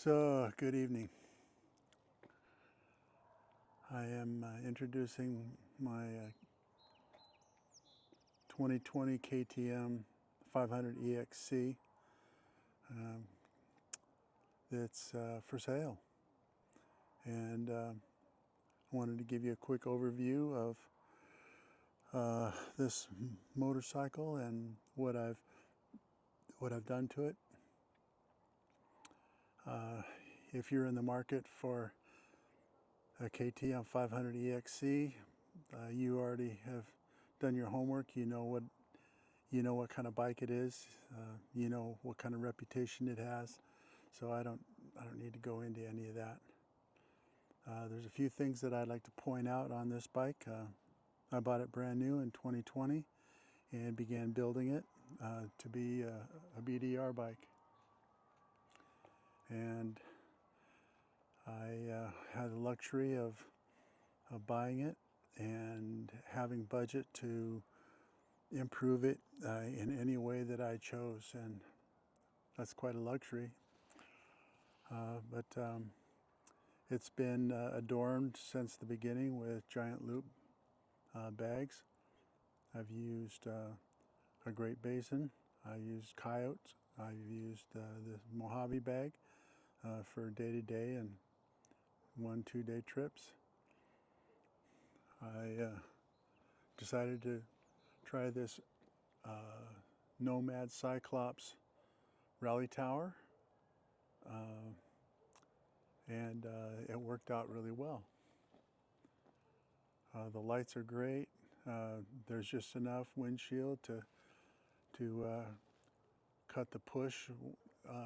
So, good evening. I am introducing my 2020 KTM 500 EXC that's for sale. And I wanted to give you a quick overview of this motorcycle and what I've done to it. If you're in the market for a KTM 500 EXC, you already have done your homework. You know what kind of bike it is. You know what kind of reputation it has. So I don't need to go into any of that. There's a few things that I'd like to point out on this bike. I bought it brand new in 2020 and began building it to be a BDR bike. And I had the luxury of buying it and having budget to improve it in any way that I chose, and that's quite a luxury. But it's been adorned since the beginning with giant loop bags. I've used a Great Basin. I've used Coyotes. I've used the Mojave bag for day-to-day and 1-2 day trips. I decided to try this Nomad Cyclops rally tower, and it worked out really well. The lights are great. There's just enough windshield to cut the push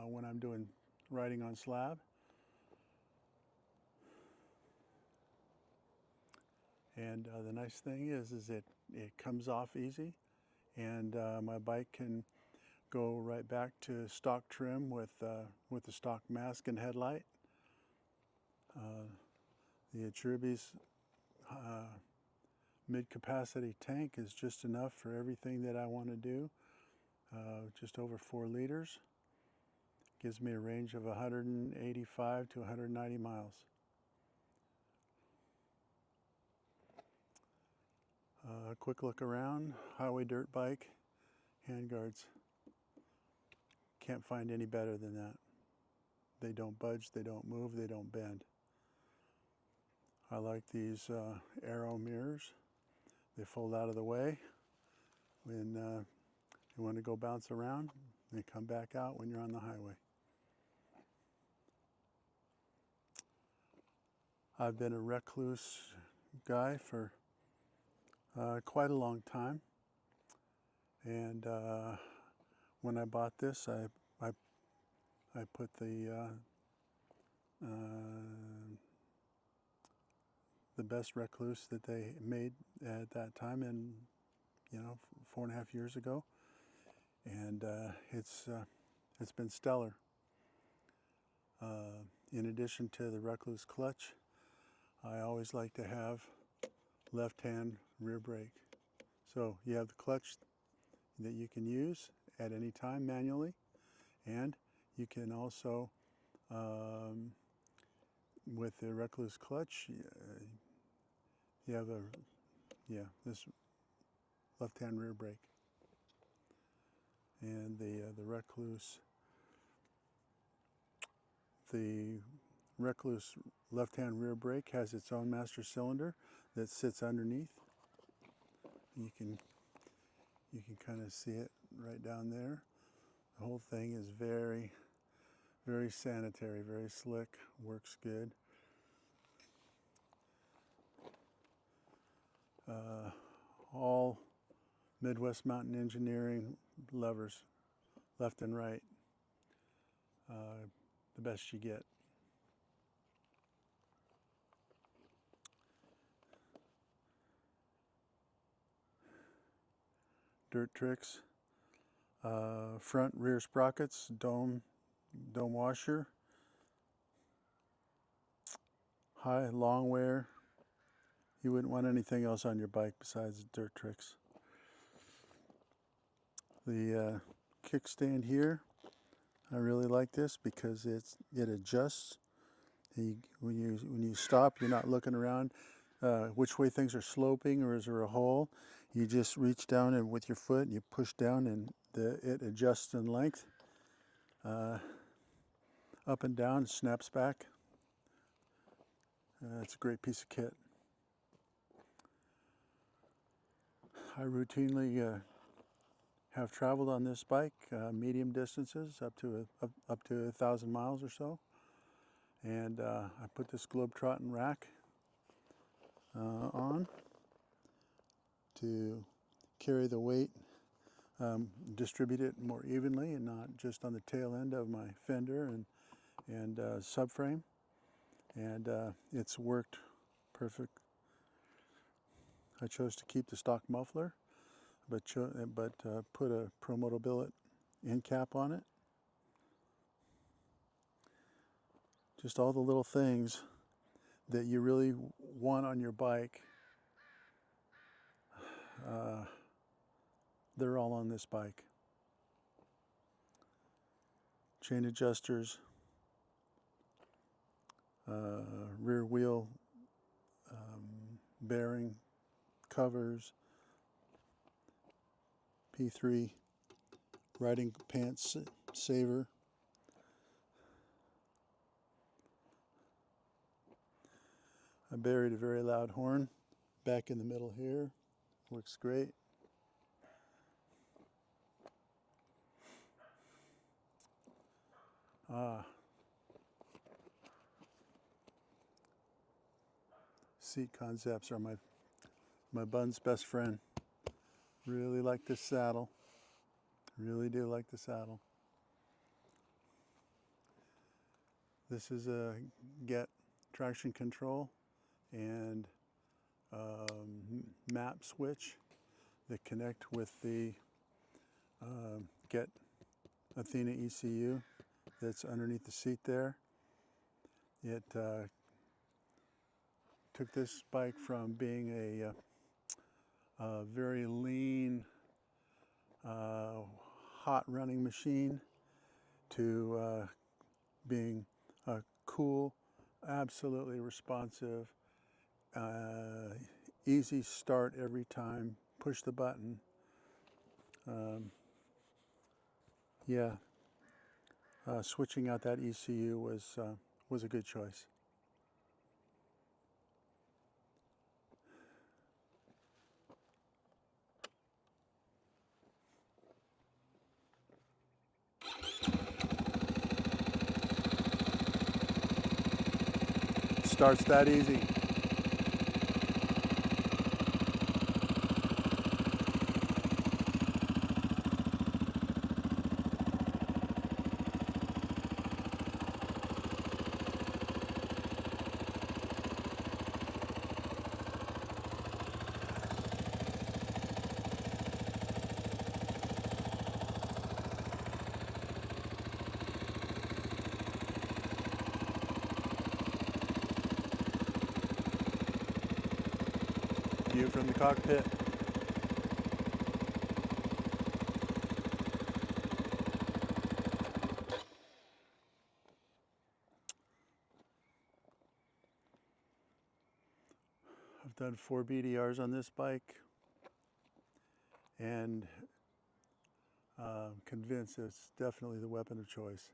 when I'm doing riding on slab. And the nice thing is it comes off easy, and my bike can go right back to stock trim with the stock mask and headlight. The Acherubi's mid-capacity tank is just enough for everything that I want to do. Just over 4 liters. Gives me a range of 185 to 190 miles. A quick look around. Highway dirt bike, handguards. Can't find any better than that. They don't budge, they don't move, they don't bend. I like these aero mirrors. They fold out of the way when you want to go bounce around. They come back out when you're on the highway. I've been a recluse guy for quite a long time, and when I bought this, I put the best recluse that they made at that time, and 4.5 years ago, and it's been stellar. In addition to the recluse clutch, I always like to have left-hand rear brake. So you have the clutch that you can use at any time manually, and you can also, with the recluse clutch, you have this left-hand rear brake. And the recluse left-hand rear brake has its own master cylinder that sits underneath. You can kind of see it right down there. The whole thing is very, very sanitary, very slick, works good. All Midwest Mountain Engineering levers, left and right, the best you get. Dirt tricks, front rear sprockets, dome washer, high long wear. You wouldn't want anything else on your bike besides dirt tricks. The kickstand here, I really like this because it adjusts. When you stop, you're not looking around which way things are sloping or is there a hole. You just reach down and with your foot and you push down and it adjusts in length, up and down, snaps back. It's a great piece of kit. I routinely have traveled on this bike medium distances up to 1,000 miles or so, and I put this globetrotting rack on to carry the weight, distribute it more evenly and not just on the tail end of my fender and subframe, and it's worked perfect. I chose to keep the stock muffler, but put a Promoto billet end cap on it. Just all the little things that you really want on your bike, they're all on this bike. Chain adjusters, rear wheel bearing covers, P3 riding pants saver, I buried a very loud horn back in the middle here. Works great. Seat concepts are my bun's best friend. Really like this saddle. Really do like the saddle. This is a get traction control and map switch that connect with the get Athena ECU that's underneath the seat there. It took this bike from being a very lean, hot running machine to being a cool, absolutely responsive, easy start every time, push the button. Yeah, switching out that ECU was a good choice. Starts that easy. View from the cockpit. I've done 4 BDRs on this bike and convinced it's definitely the weapon of choice.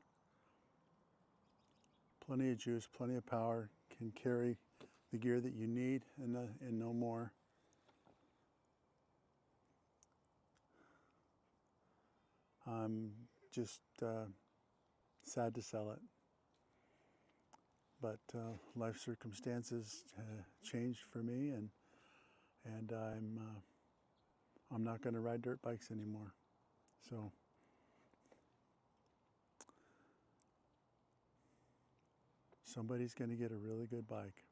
Plenty of juice, plenty of power, can carry the gear that you need and no more. I'm just sad to sell it, but life circumstances changed for me, and I'm not going to ride dirt bikes anymore. So somebody's going to get a really good bike.